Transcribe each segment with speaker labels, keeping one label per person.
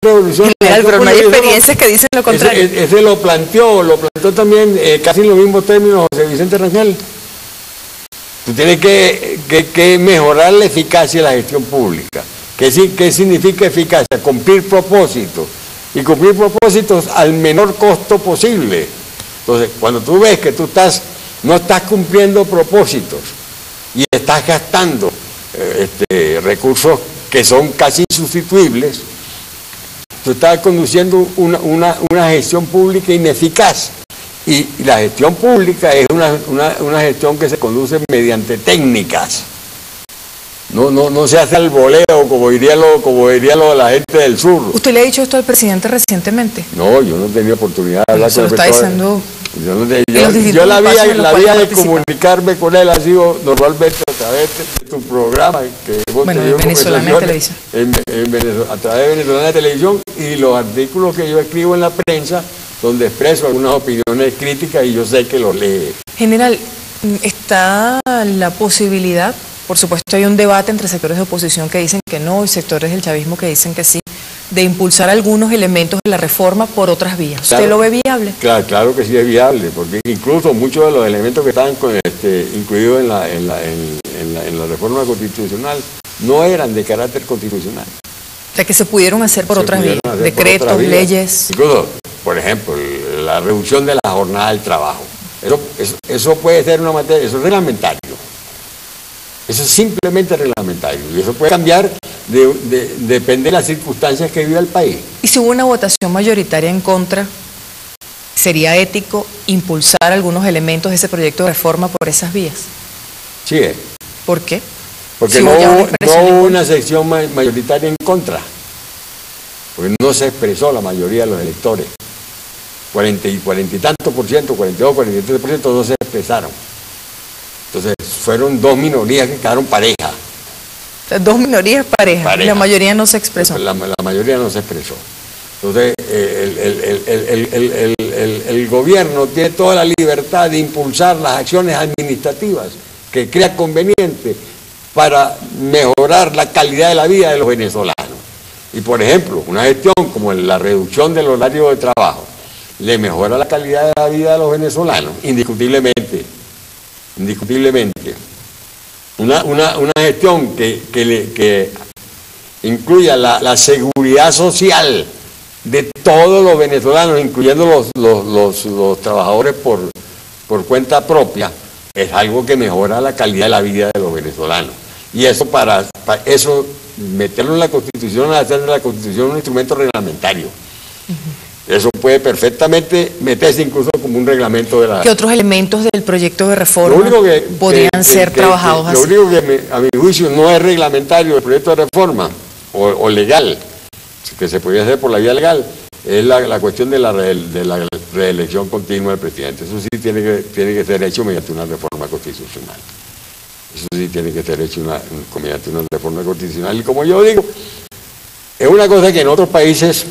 Speaker 1: revolución.
Speaker 2: General, pero no hay experiencias que dicen lo contrario.
Speaker 1: Ese lo planteó también casi en los mismos términos José Vicente Rangel. Tú tienes que mejorar la eficacia de la gestión pública. ¿Qué significa eficacia? Cumplir propósitos. Y cumplir propósitos al menor costo posible. Entonces, cuando tú ves que no estás cumpliendo propósitos y estás gastando recursos que son casi insustituibles, tú estás conduciendo una gestión pública ineficaz. Y la gestión pública es una gestión que se conduce mediante técnicas. No se hace al voleo, como diría la gente del sur.
Speaker 2: ¿Usted le ha dicho esto al presidente recientemente?
Speaker 1: No, yo no tenía oportunidad de hablar con el presidente.
Speaker 2: Yo
Speaker 1: la vía de comunicarme con él ha sido normalmente a través de tu programa.
Speaker 2: En Venezolana Televisión.
Speaker 1: A través de Venezolana Televisión y los artículos que yo escribo en la prensa, donde expreso algunas opiniones críticas y yo sé que los lee.
Speaker 2: General, ¿está la posibilidad? Por supuesto hay un debate entre sectores de oposición que dicen que no y sectores del chavismo que dicen que sí, de impulsar algunos elementos de la reforma por otras vías. ¿Usted lo ve viable?
Speaker 1: Claro que sí es viable, porque incluso muchos de los elementos que estaban incluidos en la reforma constitucional no eran de carácter constitucional.
Speaker 2: O sea, que se pudieron hacer por otras vías, decretos, leyes.
Speaker 1: Incluso, por ejemplo, la reducción de la jornada del trabajo. Eso puede ser una materia, eso es reglamentario. Eso es simplemente reglamentario y eso puede cambiar, depende de las circunstancias que vive el país.
Speaker 2: Y si hubo una votación mayoritaria en contra, ¿sería ético impulsar algunos elementos de ese proyecto de reforma por esas vías?
Speaker 1: Sí.
Speaker 2: ¿Por qué?
Speaker 1: Porque si no hubo una sección mayoritaria en contra, porque no se expresó la mayoría de los electores. 40 y tanto por ciento, 42, 43% no se expresaron. Entonces fueron dos minorías que quedaron pareja.
Speaker 2: O sea, dos minorías pareja. La mayoría no se expresó.
Speaker 1: La mayoría no se expresó. Entonces el gobierno tiene toda la libertad de impulsar las acciones administrativas que crea conveniente para mejorar la calidad de la vida de los venezolanos. Y por ejemplo, una gestión como la reducción del horario de trabajo le mejora la calidad de la vida de los venezolanos, indiscutiblemente. Una gestión que incluya la seguridad social de todos los venezolanos, incluyendo los trabajadores por cuenta propia, es algo que mejora la calidad de la vida de los venezolanos. Y eso para eso meterlo en la Constitución, hacer de la Constitución un instrumento reglamentario. Eso puede perfectamente meterse incluso como un reglamento de la...
Speaker 2: ¿Qué otros elementos del proyecto de reforma podrían ser trabajados así?
Speaker 1: Lo único que a mi juicio no es reglamentario el proyecto de reforma o legal, que se podría hacer por la vía legal, es la cuestión de la reelección continua del presidente. Eso sí tiene que ser hecho mediante una reforma constitucional. Eso sí tiene que ser hecho mediante una reforma constitucional. Y como yo digo, es una cosa que en otros países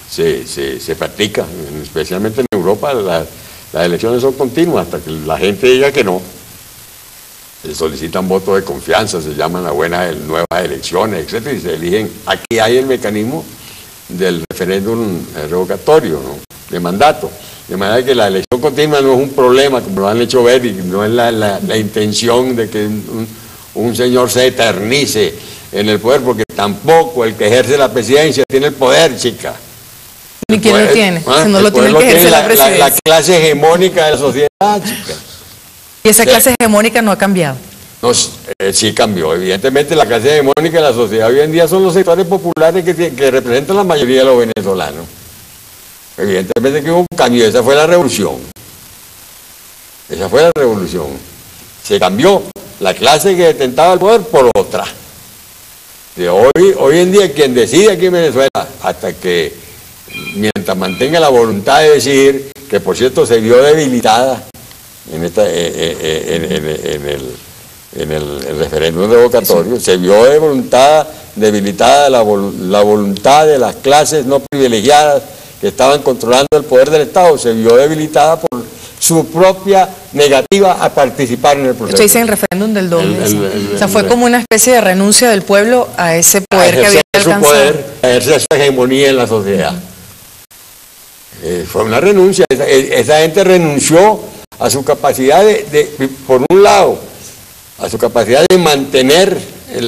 Speaker 1: se practica, especialmente en Europa. Las elecciones son continuas hasta que la gente diga que no. Se solicitan votos de confianza, se llaman a nuevas elecciones, etc. Y se eligen. Aquí hay el mecanismo del referéndum revocatorio, ¿no?, de mandato. De manera que la elección continua no es un problema, como lo han hecho ver, y no es la intención de que un señor se eternice en el poder, porque tampoco el que ejerce la presidencia tiene el poder, chica.
Speaker 2: ¿Y quién lo tiene? Si no lo tiene el que ejerce la presidencia.
Speaker 1: La clase hegemónica de la sociedad, chica.
Speaker 2: ¿Y esa clase hegemónica no ha cambiado?
Speaker 1: No, sí cambió. Evidentemente la clase hegemónica de la sociedad hoy en día son los sectores populares que representan la mayoría de los venezolanos. Evidentemente que hubo un cambio, esa fue la revolución. Esa fue la revolución. Se cambió la clase que detentaba el poder por otra. De hoy en día quien decide aquí en Venezuela, hasta que mientras mantenga la voluntad de decidir, que por cierto se vio debilitada en el referéndum revocatorio, se vio debilitada la voluntad de las clases no privilegiadas que estaban controlando el poder del Estado, se vio debilitada por su propia negativa a participar en el proceso.
Speaker 2: Usted dice en el referéndum del 2. O sea, fue como una especie de renuncia del pueblo a ese poder que había alcanzado.
Speaker 1: Su poder, a ejercer su hegemonía en la sociedad. Fue una renuncia. Esa gente renunció a su capacidad por un lado, a su capacidad de mantener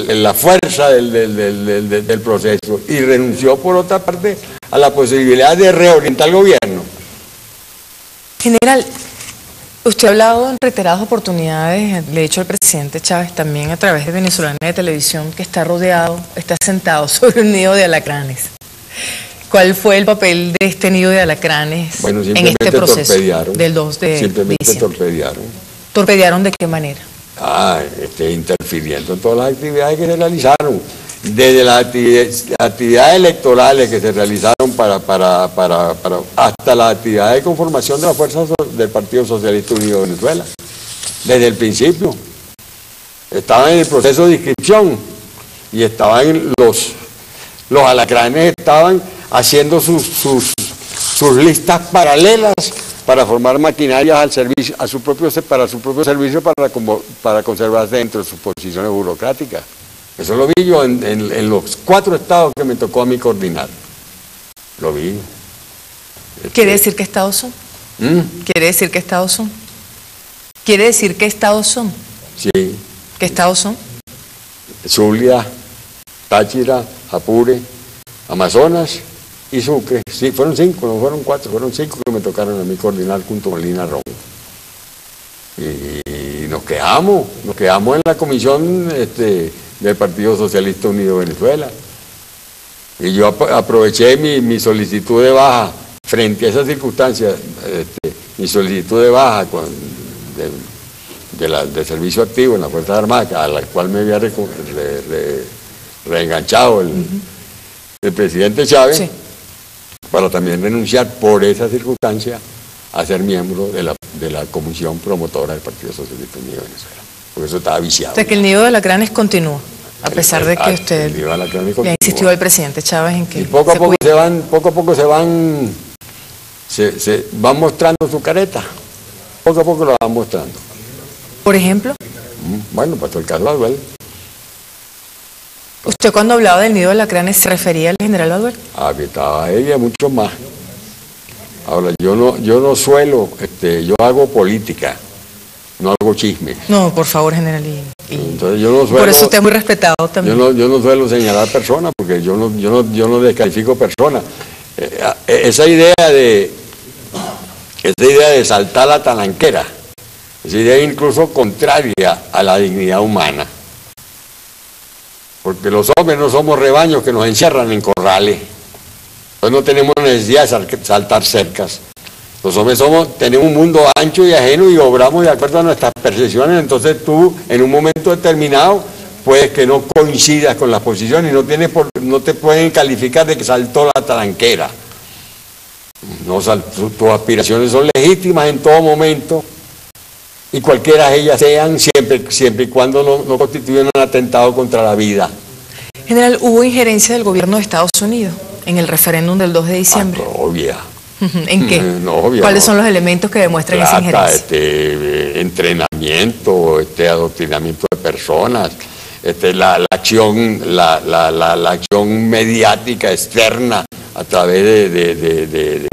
Speaker 1: la fuerza del proceso, y renunció por otra parte a la posibilidad de reorientar el gobierno.
Speaker 2: General, usted ha hablado en reiteradas oportunidades, le he dicho al presidente Chávez también a través de Venezolana de Televisión, que está rodeado, está sentado sobre un nido de alacranes. ¿Cuál fue el papel de este nido de alacranes en este proceso del 2 de
Speaker 1: simplemente
Speaker 2: diciembre?
Speaker 1: Torpedearon.
Speaker 2: ¿Torpedearon de qué manera?
Speaker 1: Interfiriendo en todas las actividades que se realizaron, desde las actividades electorales que se realizaron hasta las actividades de conformación de las fuerzas del Partido Socialista Unido de Venezuela. Desde el principio estaban en el proceso de inscripción y estaban los alacranes estaban haciendo sus listas paralelas para formar maquinarias al servicio, para su propio servicio, para conservarse dentro de sus posiciones burocráticas. Eso lo vi yo en los 4 estados que me tocó a mí coordinar. Lo vi.
Speaker 2: ¿Quiere decir qué estados son? ¿Quiere decir qué estados son? ¿Quiere decir qué estados son?
Speaker 1: Sí.
Speaker 2: ¿Qué estados son?
Speaker 1: Zulia, Táchira, Apure, Amazonas y Sucre. Sí, fueron 5, no fueron 4, fueron 5 que me tocaron a mí coordinar junto con Lina Ron. Y nos quedamos en la comisión del Partido Socialista Unido de Venezuela. Y yo aproveché mi solicitud de baja frente a esas circunstancias, mi solicitud de baja de servicio activo en las Fuerzas Armadas, a la cual me había reenganchado el presidente Chávez, sí, para también renunciar por esa circunstancia a ser miembro de la comisión promotora del Partido Socialista Unido de Venezuela, porque eso estaba viciado.
Speaker 2: O sea, que el nido de alacranes continúa, a pesar de que usted le ha insistido al presidente Chávez en que...
Speaker 1: Y poco a poco se van mostrando su careta, poco a poco lo van mostrando.
Speaker 2: ¿Por ejemplo?
Speaker 1: Bueno, pasó el caso Baduel.
Speaker 2: ¿Usted cuando hablaba del nido de alacranes se refería al general Baduel?
Speaker 1: Que estaba ella, mucho más. Ahora, yo no suelo, yo hago política, no hago chisme.
Speaker 2: No, por favor, general.
Speaker 1: Entonces yo no suelo,
Speaker 2: por eso usted es muy respetado también.
Speaker 1: Yo no suelo señalar personas, porque yo no descalifico personas. Esa idea de saltar la talanquera, esa idea incluso contraria a la dignidad humana. Porque los hombres no somos rebaños que nos encierran en corrales. Entonces no tenemos necesidad de saltar cercas. Los hombres tenemos un mundo ancho y ajeno y obramos de acuerdo a nuestras percepciones. Entonces tú, en un momento determinado, puedes que no coincidas con las posiciones y no te pueden calificar de que saltó la talanquera. Tus aspiraciones son legítimas en todo momento, y cualquiera de ellas sean, siempre y cuando no constituyan un atentado contra la vida.
Speaker 2: General, ¿hubo injerencia del gobierno de Estados Unidos en el referéndom del 2 de diciembre?
Speaker 1: Obvia.
Speaker 2: ¿En qué? ¿Cuáles son los elementos que demuestran esa injerencia?
Speaker 1: Entrenamiento, adoctrinamiento de personas, la acción mediática externa a través de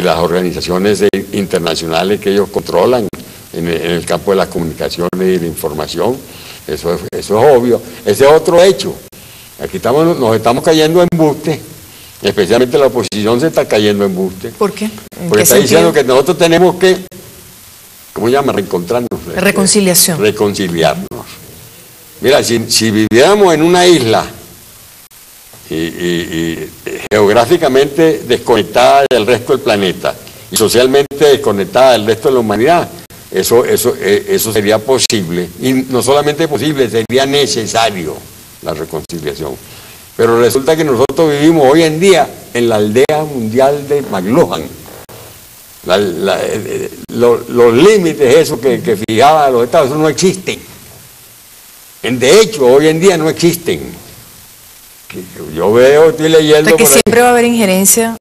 Speaker 1: las organizaciones internacionales que ellos controlan en el campo de las comunicaciones y la información. Eso es obvio. Ese es otro hecho. Aquí nos estamos cayendo en embuste, especialmente la oposición se está cayendo en embuste.
Speaker 2: ¿Por qué?
Speaker 1: Porque está diciendo que nosotros tenemos que, ¿cómo se llama? Reencontrarnos.
Speaker 2: Reconciliación.
Speaker 1: Reconciliarnos. Mira, si viviéramos en una isla y geográficamente desconectada del resto del planeta y socialmente desconectada del resto de la humanidad, eso sería posible, y no solamente posible, sería necesario la reconciliación. Pero resulta que nosotros vivimos hoy en día en la aldea mundial de McLuhan. Los límites esos que fijaban los estados, no existen. De hecho, hoy en día no existen. Yo estoy leyendo...
Speaker 2: O sea, que siempre va a haber injerencia